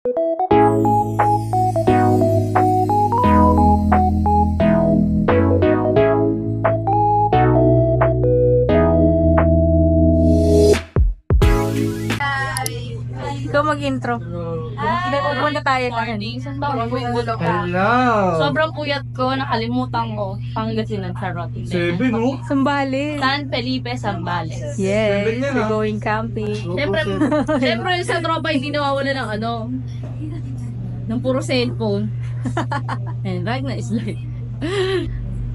Ikaw mag-intro. Pupunta tayo morning. Hello! Sobrang puyat ko, nakalimutan ko. Pangasinan sa Rotterdam. 7, no? Sambales. San Felipe, Sambales. Yes, we're going camping. Siyempre sa tropa hindi nawawala ng ng puro cellphone. And right na is like.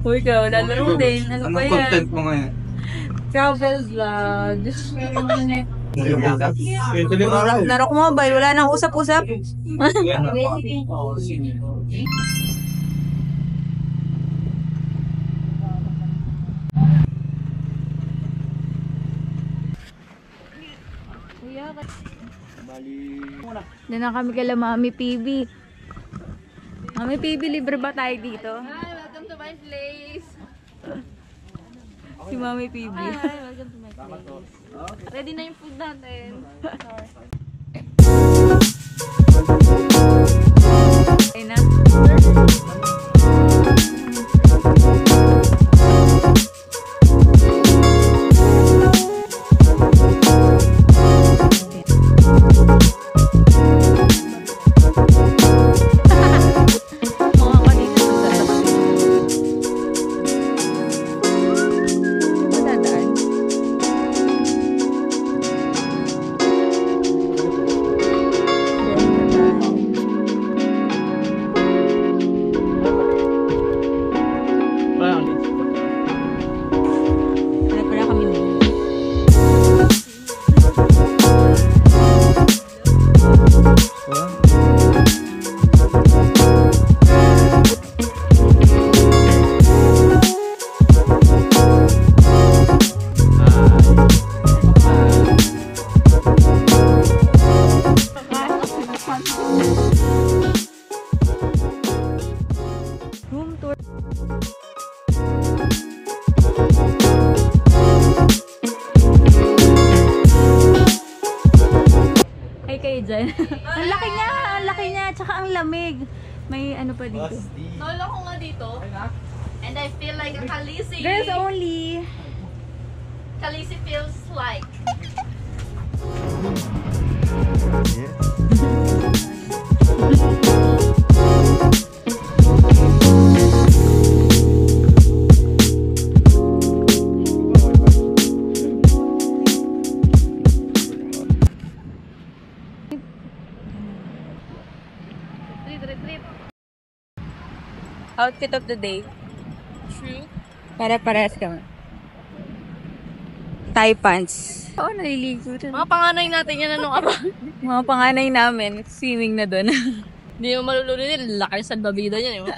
Uy, ikaw, lalaro din. Ano ba yan? Anong content mo ngayon? Travel vlog. Narok mobile, wala nang usap-usap. Doon na kami kala Mami PB. Mami PB, libre ba tayo dito? Hi, welcome to my place. Si Mami PB. Hi, welcome to my place. Ready na yung food natin. Okay na. Room tour. Ay kayo dyan. Ang laki niya, tsaka ang lamig. May ano pa dito. Nolo ko nga dito. And I feel like a Khaleesi. Girls only. Khaleesi feels like. Trip. Outfit of the day. True. Para-parehas kami. Thai pants. Oo, naliligo dun. Mga panganay natin yan anong apa. Mga panganay namin, swimming na dun. Hindi mo malulunin yun. Laki sa babida niya. Diba?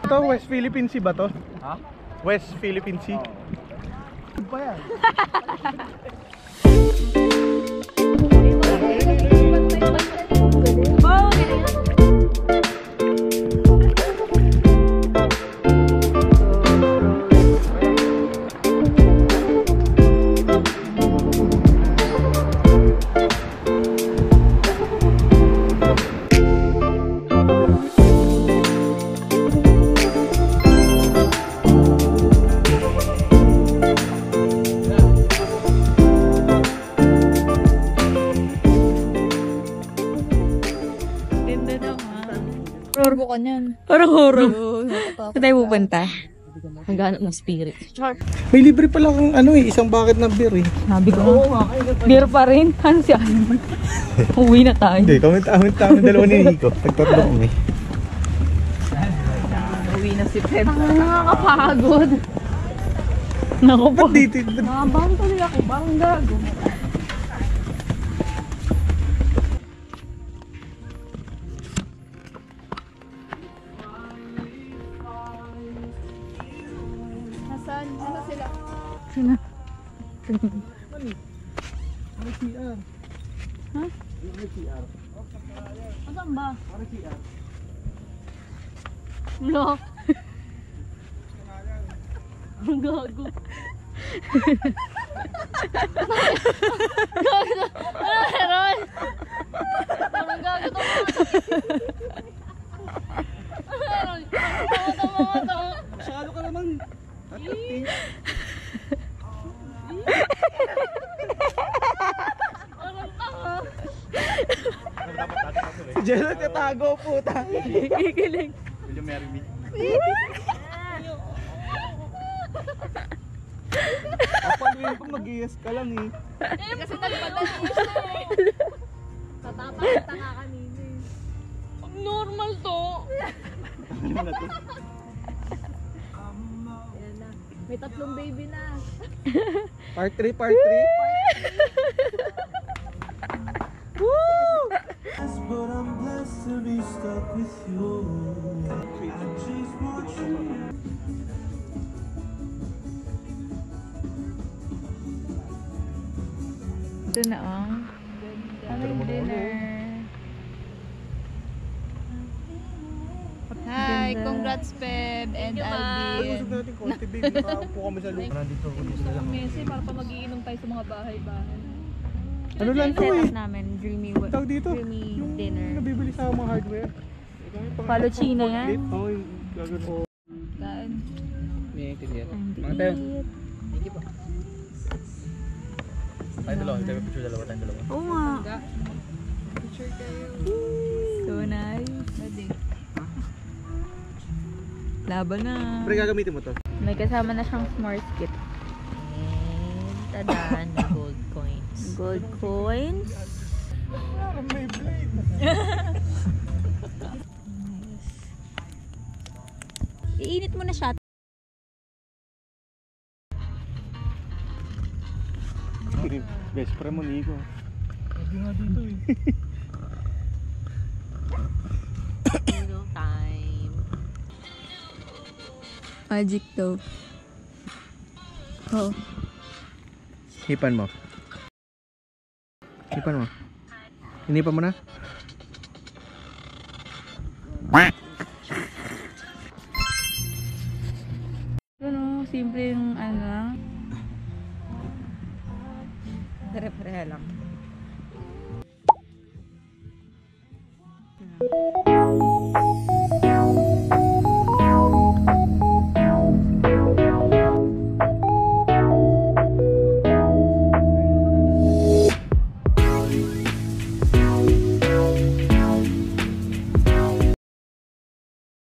Ito, West Philippine Sea ba to? Ha? West Philippine Sea? Ano pa yan? Horror ko kanyan. Parang horror. Saan tayo pupunta? Hangganap ng spirit. Char. May libre pala kang isang bucket ng beer eh. Sabi ko nga. Beer pa rin. Ano si Alman? Uwi na tayo. Hindi, comment dalawa ni Nico. Nagtatlo kami. Uwi na si Pep. Nakakapagod. Naku po. Ba't dito? Nakabang tuloy ako. Parang gago. Ano sila? Sino? Ano CR? Ha? Ano CR? Saan ba? Ano CR? Lo. Ang gago. Ano meron? Anong gago to mga to? Ano meron? Mga to. Masyado ka naman. Attractive. Anong tanga? Si Jello tatago, puta. Kikilig. Will you marry me? Kapag ko mag-yes ka lang eh. Eh, kasi nagpadali siya eh. Tatapakita nga kanina eh. Normal to. Ano na to? Ayan na. May 3 baby na. Part 3, part 3. Woo! But I'm blessed to be stuck with you. I just want you. Ito na oh. Aming dinner. Hi, congrats Peb and Alvin. Usap natin konti, babe. Nakaupo kami sa loob. Nandito ako dito lang. Messi, para pa magiinom tayo sa mga bahay-bahay. Ano lang to eh? Setup namin, Tawag dito? dreamy Yung dinner. nabibili sa mga hardware. Palucina yan. Oo, yung gagawin. Kain. May intindihan. Mga tayo. Ay, dalawa. Tayo picture dalawa. Tayo dalawa. Oo nga. Picture kayo. So nice. Pwede. Laban na. Pre, gagamitin mo to. May kasama na siyang smart kit. Tadaan, gold coins. Gold coins. May blade. Iinit mo na siya. Best friend mo, Nico. Lagi nga dito eh. Time. Magic daw. Oh. Hipan mo. Hipan mo. Hinipan mo na. Ano, simple yung ano. Pare-pareha lang.